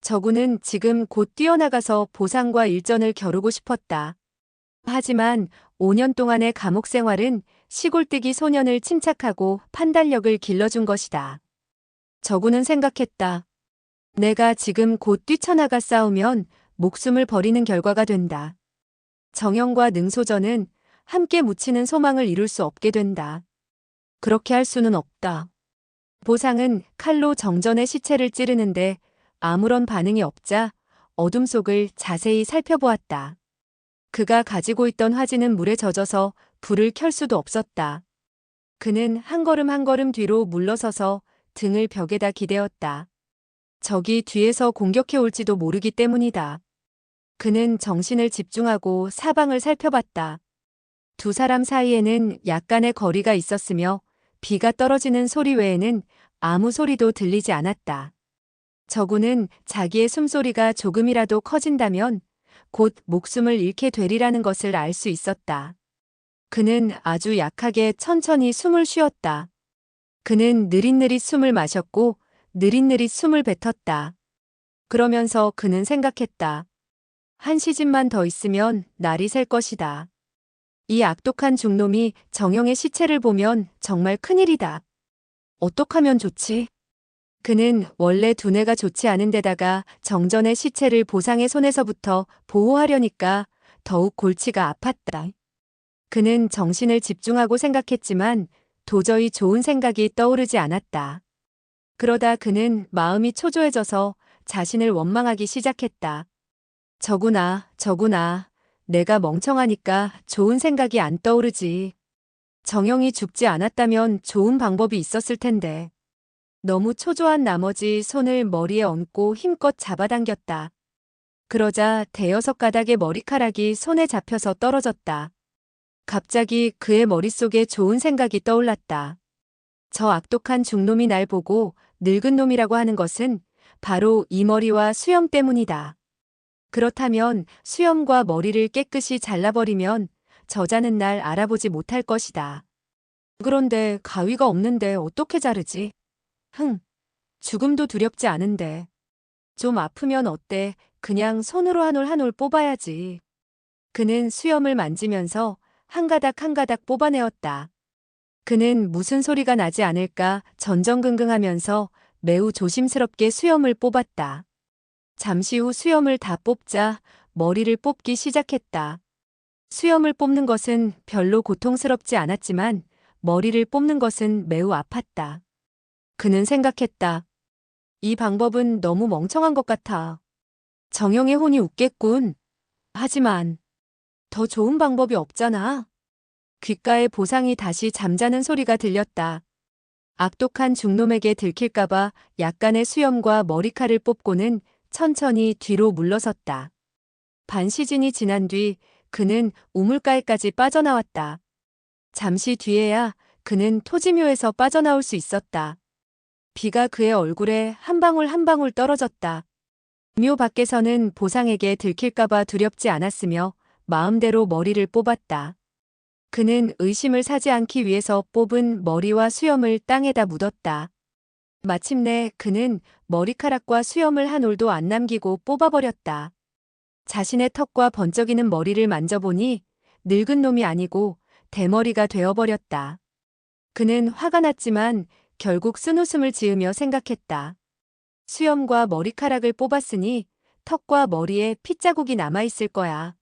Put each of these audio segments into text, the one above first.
저구는 지금 곧 뛰어나가서 보상과 일전을 겨루고 싶었다. 하지만 5년 동안의 감옥 생활은 시골뜨기 소년을 침착하고 판단력을 길러준 것이다. 저구는 생각했다. 내가 지금 곧 뛰쳐나가 싸우면 목숨을 버리는 결과가 된다. 정형과 능소전은 함께 묻히는 소망을 이룰 수 없게 된다. 그렇게 할 수는 없다. 보상은 칼로 정전의 시체를 찌르는데 아무런 반응이 없자 어둠 속을 자세히 살펴보았다. 그가 가지고 있던 화지는 물에 젖어서 불을 켤 수도 없었다. 그는 한 걸음 한 걸음 뒤로 물러서서 등을 벽에다 기대었다. 적이 뒤에서 공격해 올지도 모르기 때문이다. 그는 정신을 집중하고 사방을 살펴봤다. 두 사람 사이에는 약간의 거리가 있었으며 비가 떨어지는 소리 외에는 아무 소리도 들리지 않았다. 저구는 자기의 숨소리가 조금이라도 커진다면 곧 목숨을 잃게 되리라는 것을 알 수 있었다. 그는 아주 약하게 천천히 숨을 쉬었다. 그는 느릿느릿 숨을 마셨고 느릿느릿 숨을 뱉었다. 그러면서 그는 생각했다. 한 시즌만 더 있으면 날이 셀 것이다. 이 악독한 중놈이 정형의 시체를 보면 정말 큰일이다. 어떡하면 좋지? 그는 원래 두뇌가 좋지 않은 데다가 정전의 시체를 보상의 손에서부터 보호하려니까 더욱 골치가 아팠다. 그는 정신을 집중하고 생각했지만 도저히 좋은 생각이 떠오르지 않았다. 그러다 그는 마음이 초조해져서 자신을 원망하기 시작했다. 저구나. 내가 멍청하니까 좋은 생각이 안 떠오르지. 정형이 죽지 않았다면 좋은 방법이 있었을 텐데. 너무 초조한 나머지 손을 머리에 얹고 힘껏 잡아당겼다. 그러자 대여섯 가닥의 머리카락이 손에 잡혀서 떨어졌다. 갑자기 그의 머릿속에 좋은 생각이 떠올랐다. 저 악독한 중놈이 날 보고 늙은 놈이라고 하는 것은 바로 이 머리와 수염 때문이다. 그렇다면 수염과 머리를 깨끗이 잘라버리면 저자는 날 알아보지 못할 것이다. 그런데 가위가 없는데 어떻게 자르지? 죽음도 두렵지 않은데. 좀 아프면 어때? 그냥 손으로 한 올 한 올 뽑아야지. 그는 수염을 만지면서 한 가닥 한 가닥 뽑아내었다. 그는 무슨 소리가 나지 않을까 전전긍긍하면서 매우 조심스럽게 수염을 뽑았다. 잠시 후 수염을 다 뽑자 머리를 뽑기 시작했다. 수염을 뽑는 것은 별로 고통스럽지 않았지만 머리를 뽑는 것은 매우 아팠다. 그는 생각했다. 이 방법은 너무 멍청한 것 같아. 정형의 혼이 웃겠군. 하지만 더 좋은 방법이 없잖아. 귓가에 보상이 다시 잠자는 소리가 들렸다. 악독한 중놈에게 들킬까봐 약간의 수염과 머리칼을 뽑고는 천천히 뒤로 물러섰다. 반 시즌이 지난 뒤 그는 우물가에까지 빠져나왔다. 잠시 뒤에야 그는 토지묘에서 빠져나올 수 있었다. 비가 그의 얼굴에 한 방울 한 방울 떨어졌다. 묘 밖에서는 보상에게 들킬까봐 두렵지 않았으며 마음대로 머리를 뽑았다. 그는 의심을 사지 않기 위해서 뽑은 머리와 수염을 땅에다 묻었다. 마침내 그는 머리카락과 수염을 한 올도 안 남기고 뽑아버렸다. 자신의 턱과 번쩍이는 머리를 만져보니 늙은 놈이 아니고 대머리가 되어버렸다. 그는 화가 났지만 결국 쓴웃음을 지으며 생각했다. 수염과 머리카락을 뽑았으니 턱과 머리에 핏자국이 남아있을 거야.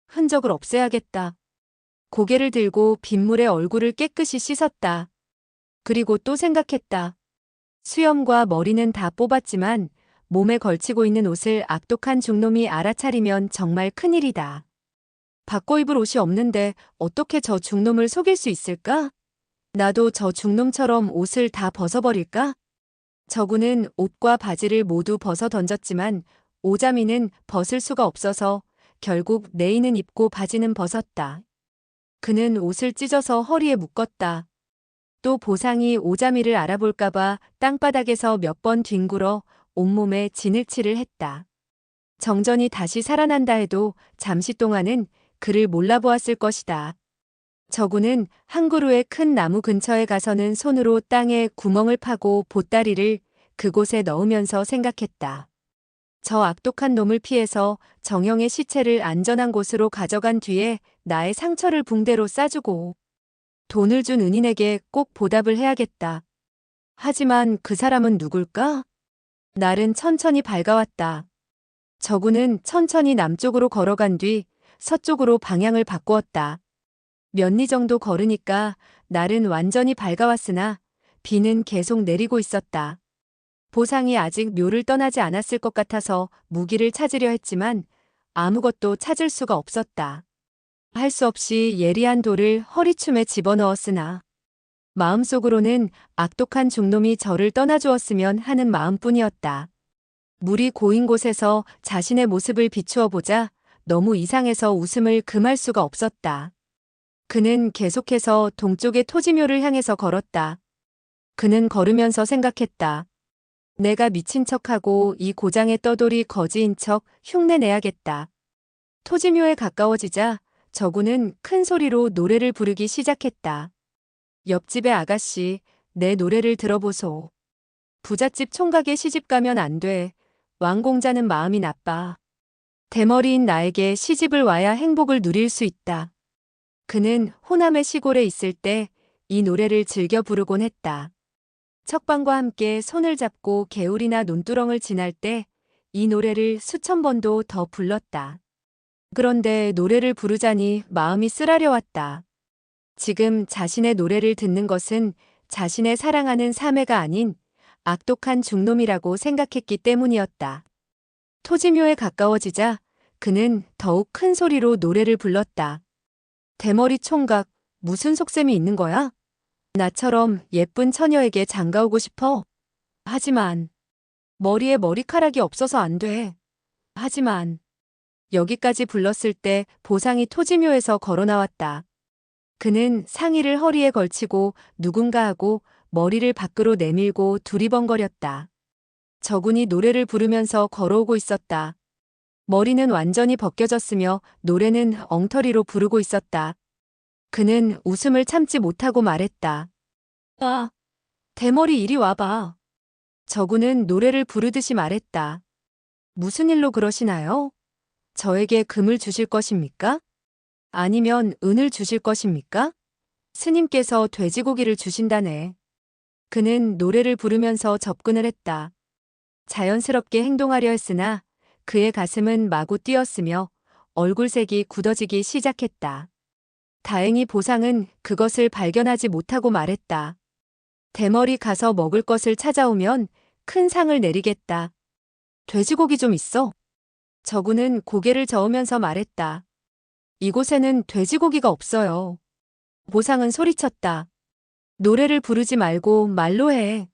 흔적을 없애야겠다. 고개를 들고 빗물에 얼굴을 깨끗이 씻었다. 그리고 또 생각했다. 수염과 머리는 다 뽑았지만 몸에 걸치고 있는 옷을 악독한 중놈이 알아차리면 정말 큰일이다. 바꿔 입을 옷이 없는데 어떻게 저 중놈을 속일 수 있을까? 나도 저 중놈처럼 옷을 다 벗어버릴까? 저구는 옷과 바지를 모두 벗어 던졌지만 오자미는 벗을 수가 없어서 결국 레이는 입고 바지는 벗었다. 그는 옷을 찢어서 허리에 묶었다. 또 보상이 오자미를 알아볼까봐 땅바닥에서 몇 번 뒹굴어 온몸에 진을치를 했다. 정전이 다시 살아난다 해도 잠시 동안은 그를 몰라보았을 것이다. 저구는 한 그루의 큰 나무 근처에 가서는 손으로 땅에 구멍을 파고 보따리를 그곳에 넣으면서 생각했다. 저 악독한 놈을 피해서 정영의 시체를 안전한 곳으로 가져간 뒤에 나의 상처를 붕대로 싸주고 돈을 준 은인에게 꼭 보답을 해야겠다. 하지만 그 사람은 누굴까? 날은 천천히 밝아왔다. 저구는 천천히 남쪽으로 걸어간 뒤 서쪽으로 방향을 바꾸었다. 몇 리 정도 걸으니까 날은 완전히 밝아왔으나 비는 계속 내리고 있었다. 보상이 아직 묘를 떠나지 않았을 것 같아서 무기를 찾으려 했지만 아무것도 찾을 수가 없었다. 할 수 없이 예리한 돌을 허리춤에 집어넣었으나 마음속으로는 악독한 중놈이 저를 떠나주었으면 하는 마음뿐이었다. 물이 고인 곳에서 자신의 모습을 비추어 보자 너무 이상해서 웃음을 금할 수가 없었다. 그는 계속해서 동쪽의 토지묘를 향해서 걸었다. 그는 걸으면서 생각했다. 내가 미친 척하고 이 고장의 떠돌이 거지인 척 흉내내야겠다. 토지묘에 가까워지자 저구는 큰 소리로 노래를 부르기 시작했다. 옆집의 아가씨, 내 노래를 들어보소. 부잣집 총각에 시집가면 안 돼. 왕공자는 마음이 나빠. 대머리인 나에게 시집을 와야 행복을 누릴 수 있다. 그는 호남의 시골에 있을 때 이 노래를 즐겨 부르곤 했다. 척방과 함께 손을 잡고 개울이나 논두렁을 지날 때 이 노래를 수천 번도 더 불렀다. 그런데 노래를 부르자니 마음이 쓰라려왔다. 지금 자신의 노래를 듣는 것은 자신의 사랑하는 사매가 아닌 악독한 중놈이라고 생각했기 때문이었다. 토지묘에 가까워지자 그는 더욱 큰 소리로 노래를 불렀다. 대머리 총각, 무슨 속셈이 있는 거야? 나처럼 예쁜 처녀에게 장가오고 싶어. 하지만 머리에 머리카락이 없어서 안 돼. 하지만 여기까지 불렀을 때 보상이 토지묘에서 걸어 나왔다. 그는 상의를 허리에 걸치고 누군가하고 머리를 밖으로 내밀고 두리번거렸다. 저군이 노래를 부르면서 걸어오고 있었다. 머리는 완전히 벗겨졌으며 노래는 엉터리로 부르고 있었다. 그는 웃음을 참지 못하고 말했다. 아, 대머리 이리 와봐. 저군은 노래를 부르듯이 말했다. 무슨 일로 그러시나요? 저에게 금을 주실 것입니까? 아니면 은을 주실 것입니까? 스님께서 돼지고기를 주신다네. 그는 노래를 부르면서 접근을 했다. 자연스럽게 행동하려 했으나 그의 가슴은 마구 뛰었으며 얼굴색이 굳어지기 시작했다. 다행히 보상은 그것을 발견하지 못하고 말했다. 대머리 가서 먹을 것을 찾아오면 큰 상을 내리겠다. 돼지고기 좀 있어. 저구는 고개를 저으면서 말했다. 이곳에는 돼지고기가 없어요. 보상은 소리쳤다. 노래를 부르지 말고 말로 해.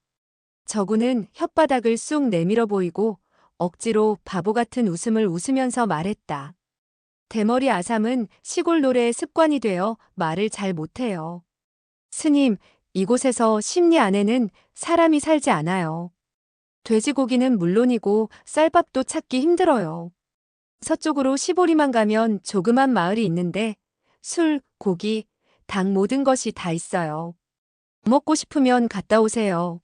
저구는 혓바닥을 쑥 내밀어 보이고 억지로 바보 같은 웃음을 웃으면서 말했다. 대머리 아삼은 시골 노래의 습관이 되어 말을 잘 못해요. 스님, 이곳에서 심리 안에는 사람이 살지 않아요. 돼지고기는 물론이고 쌀밥도 찾기 힘들어요. 서쪽으로 시보리만 가면 조그만 마을이 있는데 술, 고기, 닭 모든 것이 다 있어요. 먹고 싶으면 갔다 오세요.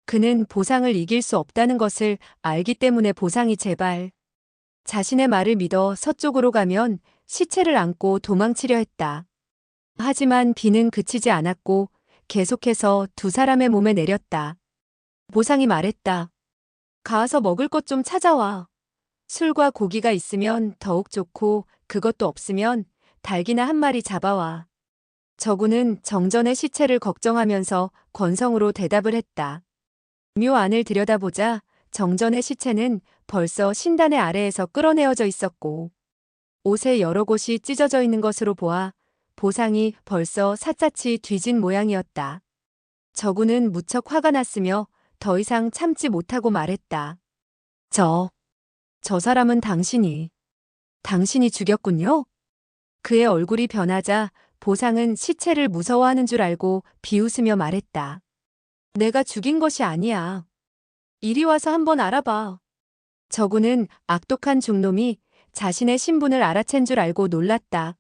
그는 보상을 이길 수 없다는 것을 알기 때문에 보상이 제발 자신의 말을 믿어 서쪽으로 가면 시체를 안고 도망치려 했다. 하지만 비는 그치지 않았고 계속해서 두 사람의 몸에 내렸다. 보상이 말했다. 가서 먹을 것 좀 찾아와. 술과 고기가 있으면 더욱 좋고 그것도 없으면 닭이나 한 마리 잡아와. 저구는 정전의 시체를 걱정하면서 건성으로 대답을 했다. 묘 안을 들여다보자 정전의 시체는 벌써 신단의 아래에서 끌어내어져 있었고 옷에 여러 곳이 찢어져 있는 것으로 보아 보상이 벌써 샅샅이 뒤진 모양이었다. 저구는 무척 화가 났으며 더 이상 참지 못하고 말했다. 저 사람은 당신이 죽였군요? 그의 얼굴이 변하자 보상은 시체를 무서워하는 줄 알고 비웃으며 말했다. 내가 죽인 것이 아니야. 이리 와서 한번 알아봐. 저구는 악독한 중놈이 자신의 신분을 알아챈 줄 알고 놀랐다.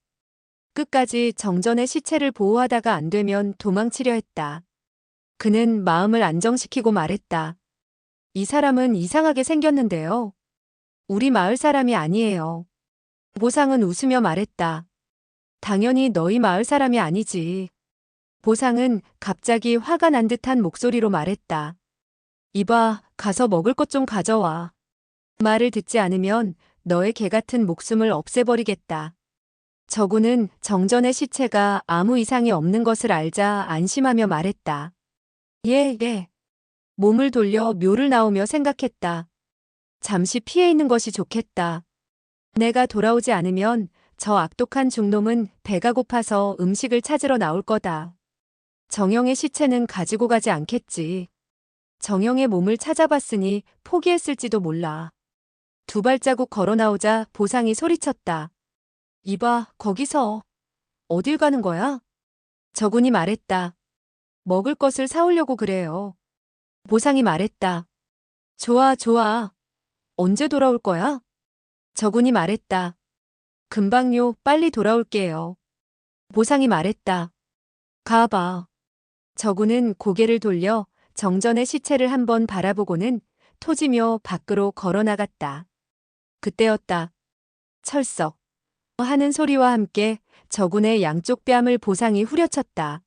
끝까지 정전의 시체를 보호하다가 안 되면 도망치려 했다. 그는 마음을 안정시키고 말했다. 이 사람은 이상하게 생겼는데요. 우리 마을 사람이 아니에요. 보상은 웃으며 말했다. 당연히 너희 마을 사람이 아니지. 보상은 갑자기 화가 난 듯한 목소리로 말했다. 이봐, 가서 먹을 것 좀 가져와. 말을 듣지 않으면 너의 개 같은 목숨을 없애버리겠다. 저구는 정전의 시체가 아무 이상이 없는 것을 알자 안심하며 말했다. 예, 예. 몸을 돌려 묘를 나오며 생각했다. 잠시 피해 있는 것이 좋겠다. 내가 돌아오지 않으면 저 악독한 중놈은 배가 고파서 음식을 찾으러 나올 거다. 정영의 시체는 가지고 가지 않겠지. 정영의 몸을 찾아봤으니 포기했을지도 몰라. 두 발자국 걸어 나오자 보상이 소리쳤다. 이봐, 거기서. 어딜 가는 거야? 저군이 말했다. 먹을 것을 사오려고 그래요. 보상이 말했다. 좋아, 좋아. 언제 돌아올 거야? 저군이 말했다. 금방요, 빨리 돌아올게요. 보상이 말했다. 가봐. 저군은 고개를 돌려 정전의 시체를 한번 바라보고는 토지며 밖으로 걸어 나갔다. 그때였다. 철썩 하는 소리와 함께 저군의 양쪽 뺨을 보상이 후려쳤다.